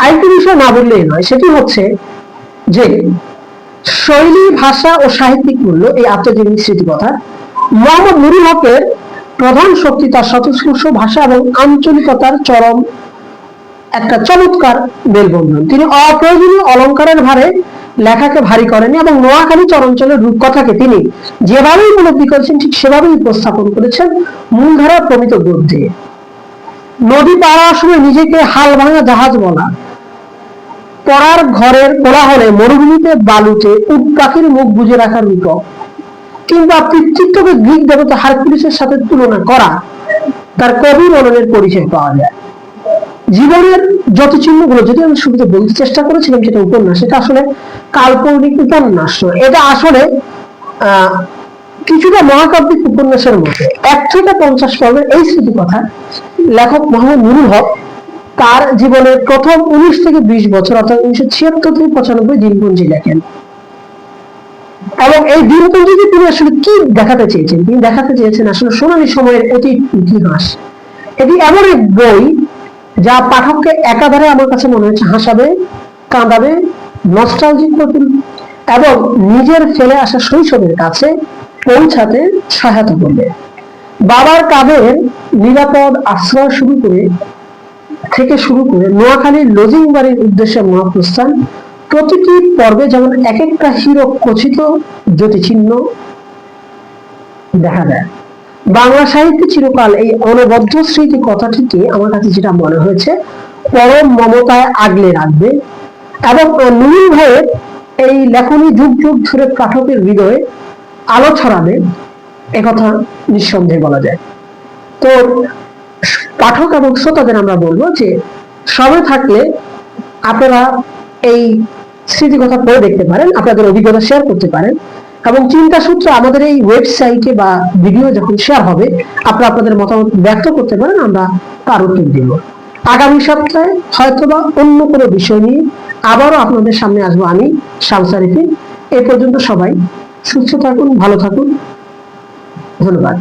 আরেকটি বিষয় না বললেই নয়, সেটি হচ্ছে যে শৈলী, ভাষা ও সাহিত্যিক মূল্য এই আত্মজীবনী স্মৃতিকথা। মোহাম্মদ নুরুল হকের প্রধান শক্তি তার স্বতঃস্ফূর্ত ভাষা এবং আঞ্চলিকতার চরম একটা চমৎকার মেলবন্ধন। তিনি অপ্রয়োজনীয় অলঙ্কারের ভারে লেখাকে ভারী করেনি এবং নোয়াখালী চরাঞ্চলের রূপকথাকে তিনি যেভাবে উপলব্ধি করেছেন ঠিক সেভাবেই উপস্থাপন করেছেন মূলধারার প্রমিত বোধ দিয়ে। নদী পার হওয়ার সময় নিজেকে হাল ভাঙা জাহাজ বলা, পড়ার ঘরের কোলাহলে মরুভূমিতে বালুতে উট পাখির মুখ বুজে রাখার রূপক, কিংবা পিতৃত্বকে গ্রিক দেবতা হারকুলিসের সাথে তুলনা করা তার কবি মননের পরিচয় পাওয়া যায়। জীবনের যত চিহ্নগুলো, যদি আমি শুরুতে বলতে চেষ্টা করেছিলাম সেটা উপন্যাস, এটা আসলে কাল্পনিক উপন্যাস, এটা আসলে কিছুটা মহাকাব্যিক উপন্যাসের মতো। 1 থেকে 50 পর্বের এই স্মৃতিকথা লেখক মোহাম্মদ নুরুল হক তার জীবনের প্রথম 19 থেকে 20 বছর অর্থাৎ 1976 থেকে 95 দিনপঞ্জি লেখেন। এবং এই দিনপঞ্জিতে তিনি আসলে কি দেখাতে চেয়েছেন? তিনি দেখাতে চেয়েছেন আসলে সোনালী সময়ের অতীত ইতিহাস। এটি এমন এক বই যা পাঠককে একাধারে আমার কাছে মনে হচ্ছে হাসাবে, কাঁদাবে, নস্টালজিক এবং নিজের ফেলে আসা শৈশবের কাছে পৌঁছাতে সহায়তা করবে। বাবার কাঁধের নিরাপদ আশ্রয় থেকে শুরু করে নোয়াখালীর লজিং বাড়ির উদ্দেশ্যে মহাপ্রস্থান, প্রতিটি পর্বে যেমন এক একটা হিরো খচিত জ্যোতিচিহ্ন দেখা যায়। বাংলা সাহিত্যে চিরকাল এই অনবদ্য স্মৃতি কথাটিকে আমার কাছে যেটা মনে হয়েছে পরম মমতায় আগলে রাখবে এবং নুরুল ভাইয়ের এই লেখনী যুগ যুগ ধরে পাঠকের হৃদয়ে আলো ছড়াবে, একথা নিঃসন্দেহে বলা যায়। তো পাঠক এবং শ্রোতাদের আমরা বলবো যে সময় থাকলে আপনারা এই স্মৃতিকথা পড়ে দেখতে পারেন, আপনাদের অভিজ্ঞতা শেয়ার করতে পারেন এবং চিন্তা সূত্রে আমাদের এই ওয়েবসাইটে বা ভিডিও যখন শেয়ার হবে আপনারা আপনাদের মতামত ব্যক্ত করতে পারেন, আমরা তার উত্তর দিব। আগামী সপ্তাহে হয়তোবা অন্য কোনো বিষয় নিয়ে আবারও আপনাদের সামনে আসবো আমি, শামস আরিফিন। এই পর্যন্ত সবাই সুস্থ থাকুন, ভালো থাকুন, ধন্যবাদ।